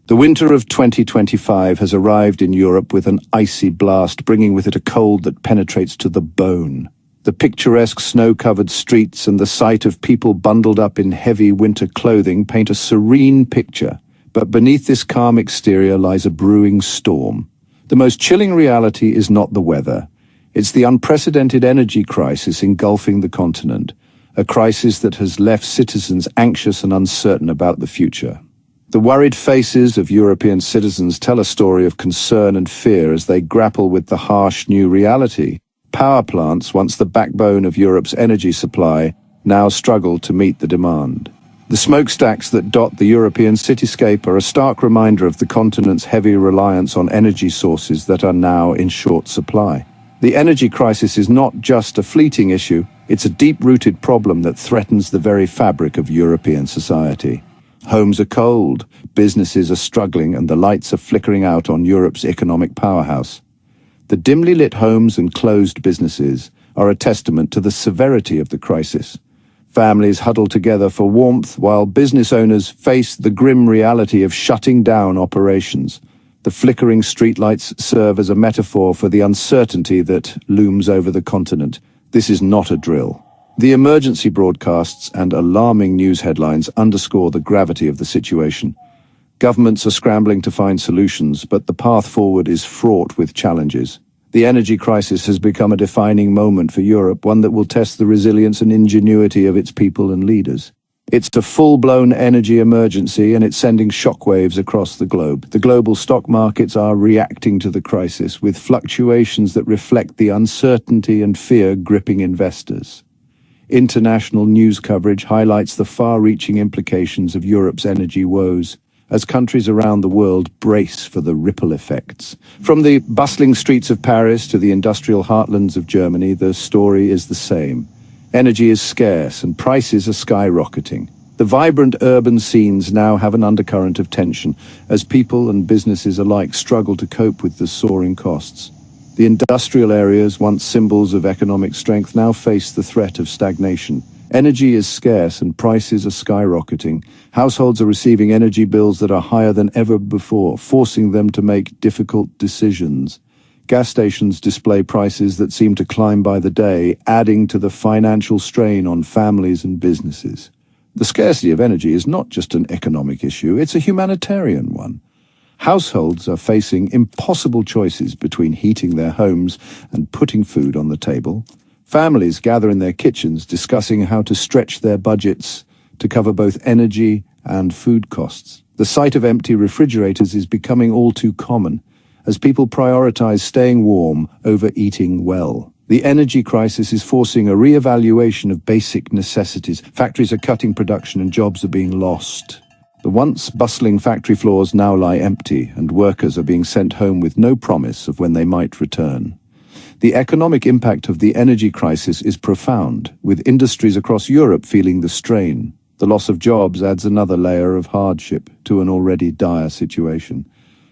The winter of 2025 has arrived in Europe with an icy blast, bringing with it a cold that penetrates to the bone. The picturesque snow-covered streets and the sight of people bundled up in heavy winter clothing paint a serene picture, but beneath this calm exterior lies a brewing storm. The most chilling reality is not the weather. It's the unprecedented energy crisis engulfing the continent, a crisis that has left citizens anxious and uncertain about the future. The worried faces of European citizens tell a story of concern and fear as they grapple with the harsh new reality. Power plants, once the backbone of Europe's energy supply, now struggle to meet the demand. The smokestacks that dot the European cityscape are a stark reminder of the continent's heavy reliance on energy sources that are now in short supply. The energy crisis is not just a fleeting issue, it's a deep-rooted problem that threatens the very fabric of European society. Homes are cold, businesses are struggling, and the lights are flickering out on Europe's economic powerhouse. The dimly lit homes and closed businesses are a testament to the severity of the crisis. Families huddle together for warmth while business owners face the grim reality of shutting down operations. The flickering streetlights serve as a metaphor for the uncertainty that looms over the continent. This is not a drill. The emergency broadcasts and alarming news headlines underscore the gravity of the situation. Governments are scrambling to find solutions, but the path forward is fraught with challenges. The energy crisis has become a defining moment for Europe, one that will test the resilience and ingenuity of its people and leaders. It's a full-blown energy emergency, and it's sending shockwaves across the globe. The global stock markets are reacting to the crisis with fluctuations that reflect the uncertainty and fear gripping investors. International news coverage highlights the far-reaching implications of Europe's energy woes as countries around the world brace for the ripple effects. From the bustling streets of Paris to the industrial heartlands of Germany, the story is the same. Energy is scarce and prices are skyrocketing. The vibrant urban scenes now have an undercurrent of tension as people and businesses alike struggle to cope with the soaring costs. The industrial areas, once symbols of economic strength, now face the threat of stagnation. Energy is scarce and prices are skyrocketing. Households are receiving energy bills that are higher than ever before, forcing them to make difficult decisions. Gas stations display prices that seem to climb by the day, adding to the financial strain on families and businesses. The scarcity of energy is not just an economic issue, it's a humanitarian one. Households are facing impossible choices between heating their homes and putting food on the table. Families gather in their kitchens discussing how to stretch their budgets to cover both energy and food costs. The sight of empty refrigerators is becoming all too common as people prioritize staying warm over eating well. The energy crisis is forcing a re-evaluation of basic necessities. Factories are cutting production and jobs are being lost. The once bustling factory floors now lie empty, and workers are being sent home with no promise of when they might return. The economic impact of the energy crisis is profound, with industries across Europe feeling the strain. The loss of jobs adds another layer of hardship to an already dire situation.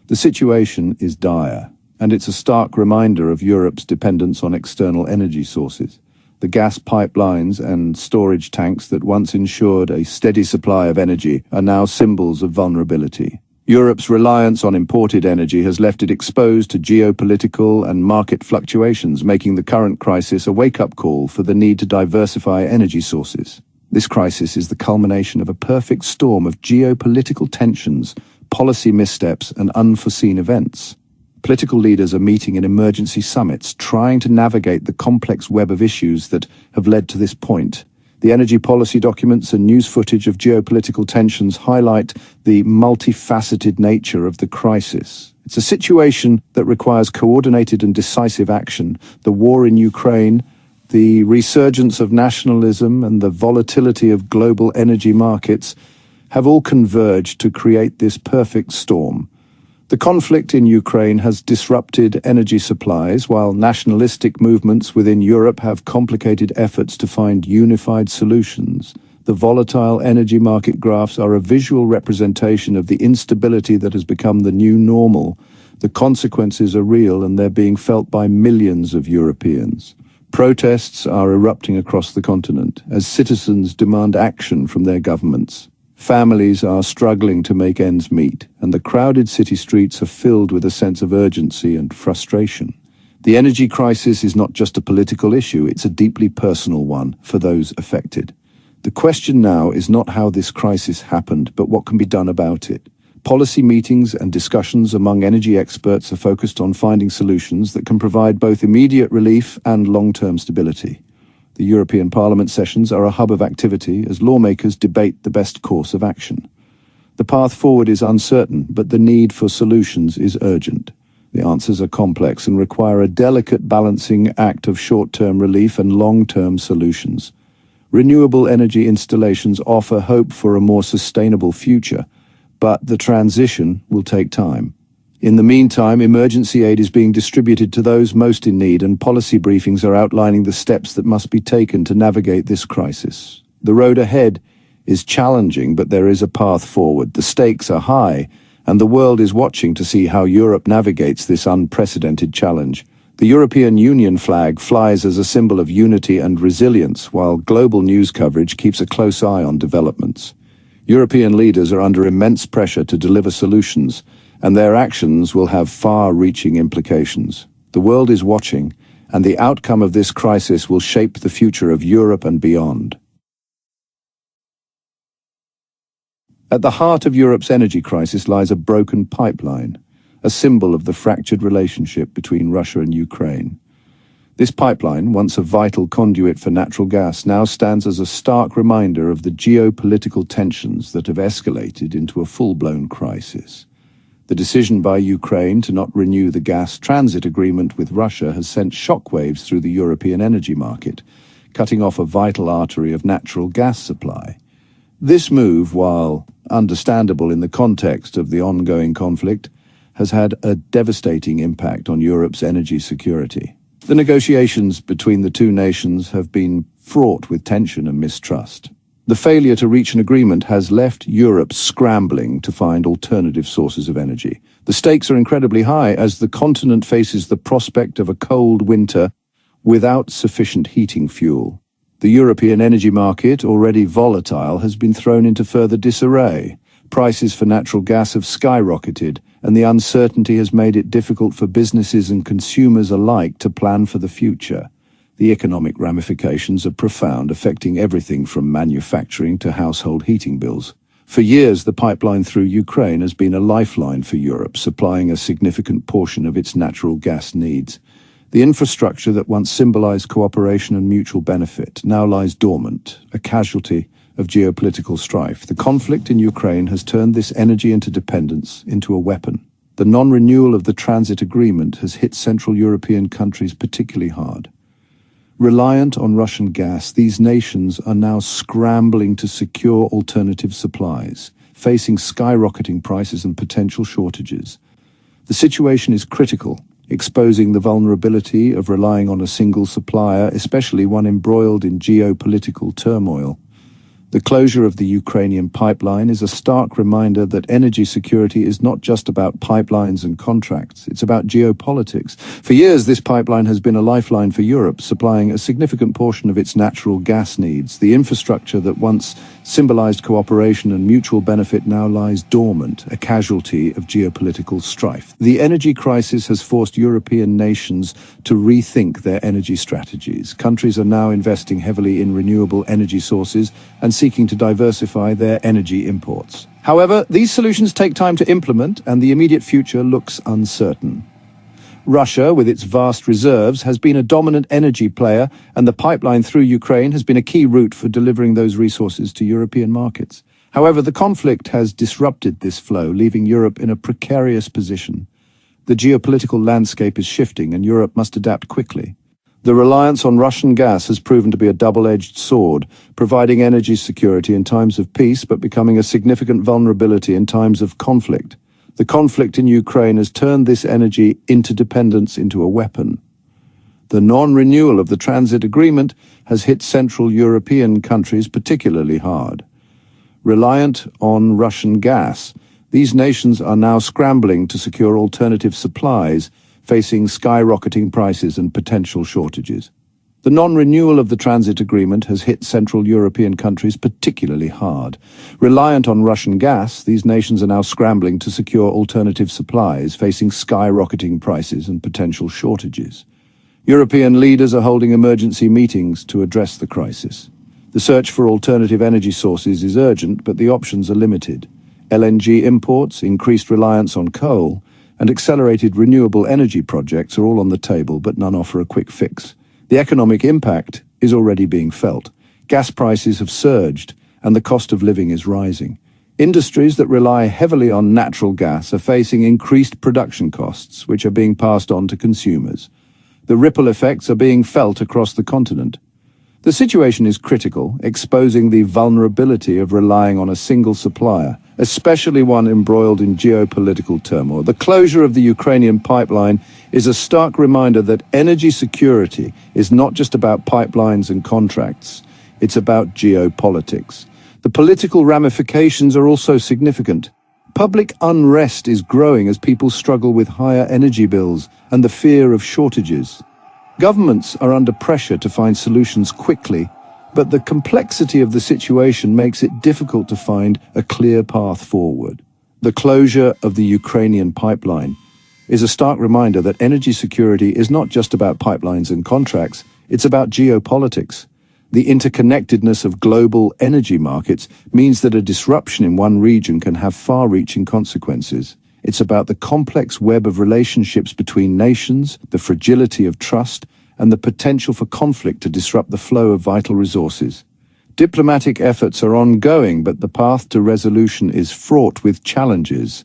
The situation is dire, and it's a stark reminder of Europe's dependence on external energy sources. The gas pipelines and storage tanks that once ensured a steady supply of energy are now symbols of vulnerability. Europe's reliance on imported energy has left it exposed to geopolitical and market fluctuations, making the current crisis a wake-up call for the need to diversify energy sources. This crisis is the culmination of a perfect storm of geopolitical tensions, policy missteps, and unforeseen events. Political leaders are meeting in emergency summits, trying to navigate the complex web of issues that have led to this point. The energy policy documents and news footage of geopolitical tensions highlight the multifaceted nature of the crisis. It's a situation that requires coordinated and decisive action. The war in Ukraine, the resurgence of nationalism, and the volatility of global energy markets have all converged to create this perfect storm. The conflict in Ukraine has disrupted energy supplies, while nationalistic movements within Europe have complicated efforts to find unified solutions. The volatile energy market graphs are a visual representation of the instability that has become the new normal. The consequences are real, and they're being felt by millions of Europeans. Protests are erupting across the continent as citizens demand action from their governments. Families are struggling to make ends meet, and the crowded city streets are filled with a sense of urgency and frustration. The energy crisis is not just a political issue, it's a deeply personal one for those affected. The question now is not how this crisis happened, but what can be done about it. Policy meetings and discussions among energy experts are focused on finding solutions that can provide both immediate relief and long-term stability. The European Parliament sessions are a hub of activity as lawmakers debate the best course of action. The path forward is uncertain, but the need for solutions is urgent. The answers are complex and require a delicate balancing act of short-term relief and long-term solutions. Renewable energy installations offer hope for a more sustainable future, but the transition will take time. In the meantime, emergency aid is being distributed to those most in need, and policy briefings are outlining the steps that must be taken to navigate this crisis. The road ahead is challenging, but there is a path forward. The stakes are high, and the world is watching to see how Europe navigates this unprecedented challenge. The European Union flag flies as a symbol of unity and resilience, while global news coverage keeps a close eye on developments. European leaders are under immense pressure to deliver solutions, and their actions will have far-reaching implications. The world is watching, and the outcome of this crisis will shape the future of Europe and beyond. At the heart of Europe's energy crisis lies a broken pipeline, a symbol of the fractured relationship between Russia and Ukraine. This pipeline, once a vital conduit for natural gas, now stands as a stark reminder of the geopolitical tensions that have escalated into a full-blown crisis. The decision by Ukraine to not renew the gas transit agreement with Russia has sent shockwaves through the European energy market, cutting off a vital artery of natural gas supply. This move, while understandable in the context of the ongoing conflict, has had a devastating impact on Europe's energy security. The negotiations between the two nations have been fraught with tension and mistrust. The failure to reach an agreement has left Europe scrambling to find alternative sources of energy. The stakes are incredibly high as the continent faces the prospect of a cold winter without sufficient heating fuel. The European energy market, already volatile, has been thrown into further disarray. Prices for natural gas have skyrocketed, and the uncertainty has made it difficult for businesses and consumers alike to plan for the future. The economic ramifications are profound, affecting everything from manufacturing to household heating bills. For years, the pipeline through Ukraine has been a lifeline for Europe, supplying a significant portion of its natural gas needs. The infrastructure that once symbolized cooperation and mutual benefit now lies dormant, a casualty of geopolitical strife. The conflict in Ukraine has turned this energy interdependence into a weapon. The non-renewal of the transit agreement has hit Central European countries particularly hard. Reliant on Russian gas, these nations are now scrambling to secure alternative supplies, facing skyrocketing prices and potential shortages. The situation is critical, exposing the vulnerability of relying on a single supplier, especially one embroiled in geopolitical turmoil. The closure of the Ukrainian pipeline is a stark reminder that energy security is not just about pipelines and contracts, it's about geopolitics. For years, this pipeline has been a lifeline for Europe, supplying a significant portion of its natural gas needs. The infrastructure that once symbolized cooperation and mutual benefit now lies dormant, a casualty of geopolitical strife. The energy crisis has forced European nations to rethink their energy strategies. Countries are now investing heavily in renewable energy sources and seeking to diversify their energy imports. However, these solutions take time to implement, and the immediate future looks uncertain. Russia, with its vast reserves, has been a dominant energy player, and the pipeline through Ukraine has been a key route for delivering those resources to European markets. However, the conflict has disrupted this flow, leaving Europe in a precarious position. The geopolitical landscape is shifting, and Europe must adapt quickly. The reliance on Russian gas has proven to be a double-edged sword, providing energy security in times of peace but becoming a significant vulnerability in times of conflict. The conflict in Ukraine has turned this energy interdependence into a weapon. The non-renewal of the transit agreement has hit Central European countries particularly hard. Reliant on Russian gas, these nations are now scrambling to secure alternative supplies, facing skyrocketing prices and potential shortages. The non-renewal of the transit agreement has hit Central European countries particularly hard. Reliant on Russian gas, these nations are now scrambling to secure alternative supplies, facing skyrocketing prices and potential shortages. European leaders are holding emergency meetings to address the crisis. The search for alternative energy sources is urgent, but the options are limited. LNG imports, increased reliance on coal, and accelerated renewable energy projects are all on the table, but none offer a quick fix. The economic impact is already being felt. Gas prices have surged, and the cost of living is rising. Industries that rely heavily on natural gas are facing increased production costs, which are being passed on to consumers. The ripple effects are being felt across the continent. The situation is critical, exposing the vulnerability of relying on a single supplier, especially one embroiled in geopolitical turmoil. The closure of the Ukrainian pipeline is a stark reminder that energy security is not just about pipelines and contracts, it's about geopolitics. The political ramifications are also significant. Public unrest is growing as people struggle with higher energy bills and the fear of shortages. Governments are under pressure to find solutions quickly, but the complexity of the situation makes it difficult to find a clear path forward. The closure of the Ukrainian pipeline is a stark reminder that energy security is not just about pipelines and contracts, it's about geopolitics. The interconnectedness of global energy markets means that a disruption in one region can have far-reaching consequences. It's about the complex web of relationships between nations, the fragility of trust, and the potential for conflict to disrupt the flow of vital resources. Diplomatic efforts are ongoing, but the path to resolution is fraught with challenges.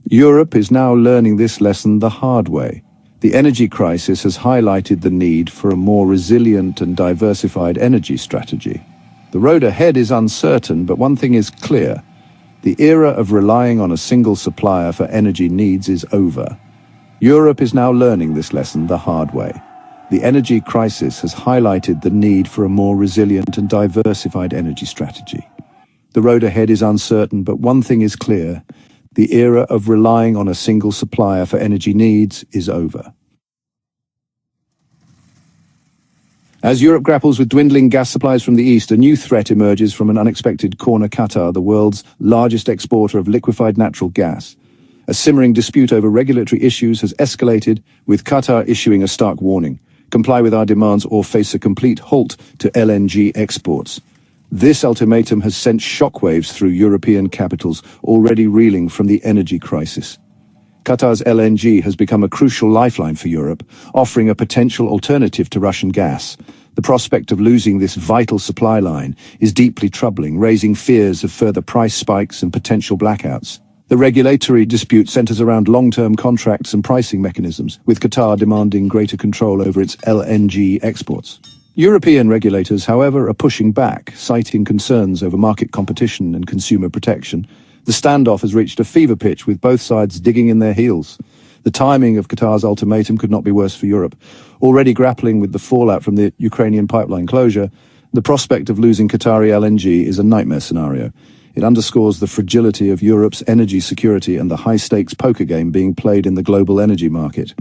Europe is now learning this lesson the hard way. The energy crisis has highlighted the need for a more resilient and diversified energy strategy. The road ahead is uncertain, but one thing is clear. The era of relying on a single supplier for energy needs is over. Europe is now learning this lesson the hard way. The energy crisis has highlighted the need for a more resilient and diversified energy strategy. The road ahead is uncertain, but one thing is clear. The era of relying on a single supplier for energy needs is over. As Europe grapples with dwindling gas supplies from the east, a new threat emerges from an unexpected corner: Qatar, the world's largest exporter of liquefied natural gas. A simmering dispute over regulatory issues has escalated, with Qatar issuing a stark warning: comply with our demands or face a complete halt to LNG exports. This ultimatum has sent shockwaves through European capitals, already reeling from the energy crisis. Qatar's LNG has become a crucial lifeline for Europe, offering a potential alternative to Russian gas. The prospect of losing this vital supply line is deeply troubling, raising fears of further price spikes and potential blackouts. The regulatory dispute centers around long-term contracts and pricing mechanisms, with Qatar demanding greater control over its LNG exports. European regulators, however, are pushing back, citing concerns over market competition and consumer protection. The standoff has reached a fever pitch, with both sides digging in their heels. The timing of Qatar's ultimatum could not be worse for Europe. Already grappling with the fallout from the Ukrainian pipeline closure, the prospect of losing Qatari LNG is a nightmare scenario. It underscores the fragility of Europe's energy security and the high-stakes poker game being played in the global energy market.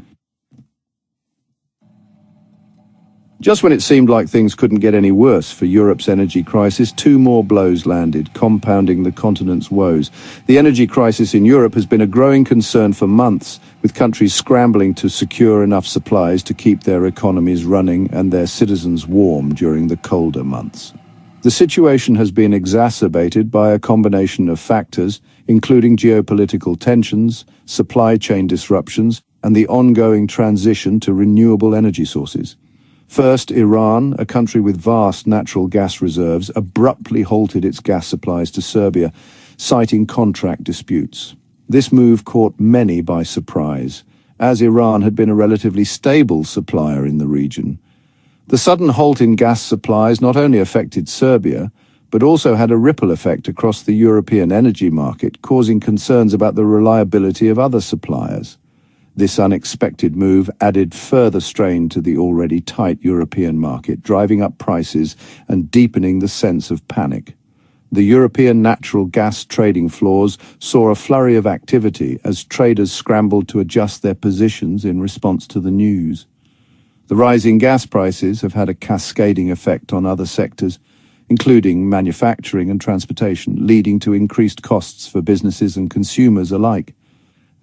Just when it seemed like things couldn't get any worse for Europe's energy crisis, two more blows landed, compounding the continent's woes. The energy crisis in Europe has been a growing concern for months, with countries scrambling to secure enough supplies to keep their economies running and their citizens warm during the colder months. The situation has been exacerbated by a combination of factors, including geopolitical tensions, supply chain disruptions, and the ongoing transition to renewable energy sources. First, Iran, a country with vast natural gas reserves, abruptly halted its gas supplies to Serbia, citing contract disputes. This move caught many by surprise, as Iran had been a relatively stable supplier in the region. The sudden halt in gas supplies not only affected Serbia, but also had a ripple effect across the European energy market, causing concerns about the reliability of other suppliers. This unexpected move added further strain to the already tight European market, driving up prices and deepening the sense of panic. The European natural gas trading floors saw a flurry of activity as traders scrambled to adjust their positions in response to the news. The rising gas prices have had a cascading effect on other sectors, including manufacturing and transportation, leading to increased costs for businesses and consumers alike.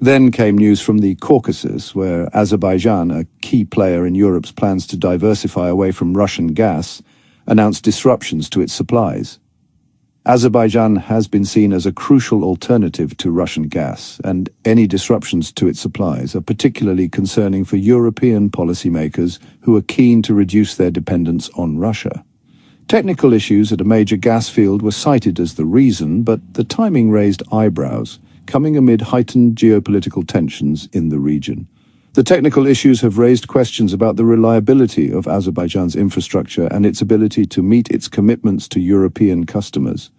Then came news from the Caucasus, where Azerbaijan, a key player in Europe's plans to diversify away from Russian gas, announced disruptions to its supplies. Azerbaijan has been seen as a crucial alternative to Russian gas, and any disruptions to its supplies are particularly concerning for European policymakers who are keen to reduce their dependence on Russia. Technical issues at a major gas field were cited as the reason, but the timing raised eyebrows, coming amid heightened geopolitical tensions in the region. The technical issues have raised questions about the reliability of Azerbaijan's infrastructure and its ability to meet its commitments to European customers.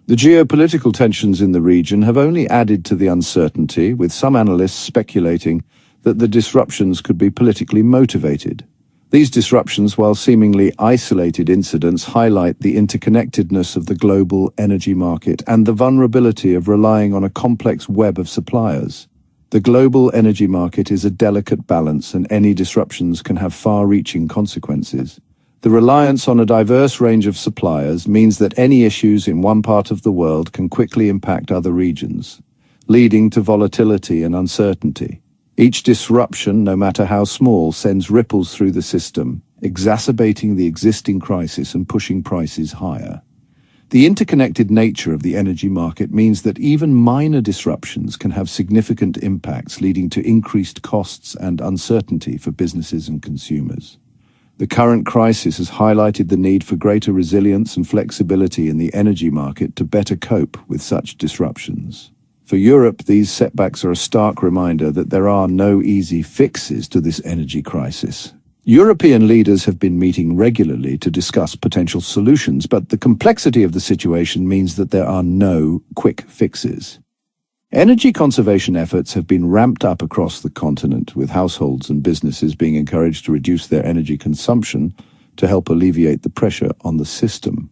The geopolitical tensions in the region have only added to the uncertainty, with some analysts speculating that the disruptions could be politically motivated. These disruptions, while seemingly isolated incidents, highlight the interconnectedness of the global energy market and the vulnerability of relying on a complex web of suppliers. The global energy market is a delicate balance, and any disruptions can have far-reaching consequences. The reliance on a diverse range of suppliers means that any issues in one part of the world can quickly impact other regions, leading to volatility and uncertainty. Each disruption, no matter how small, sends ripples through the system, exacerbating the existing crisis and pushing prices higher. The interconnected nature of the energy market means that even minor disruptions can have significant impacts, leading to increased costs and uncertainty for businesses and consumers. The current crisis has highlighted the need for greater resilience and flexibility in the energy market to better cope with such disruptions. For Europe, these setbacks are a stark reminder that there are no easy fixes to this energy crisis. European leaders have been meeting regularly to discuss potential solutions, but the complexity of the situation means that there are no quick fixes. Energy conservation efforts have been ramped up across the continent, with households and businesses being encouraged to reduce their energy consumption to help alleviate the pressure on the system.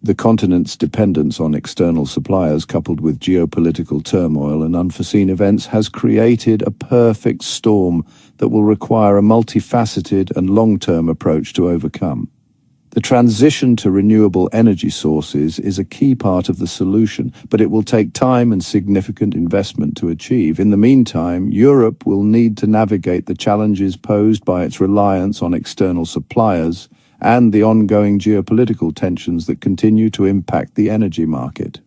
The continent's dependence on external suppliers, coupled with geopolitical turmoil and unforeseen events, has created a perfect storm that will require a multifaceted and long-term approach to overcome. The transition to renewable energy sources is a key part of the solution, but it will take time and significant investment to achieve. In the meantime, Europe will need to navigate the challenges posed by its reliance on external suppliers and the ongoing geopolitical tensions that continue to impact the energy market.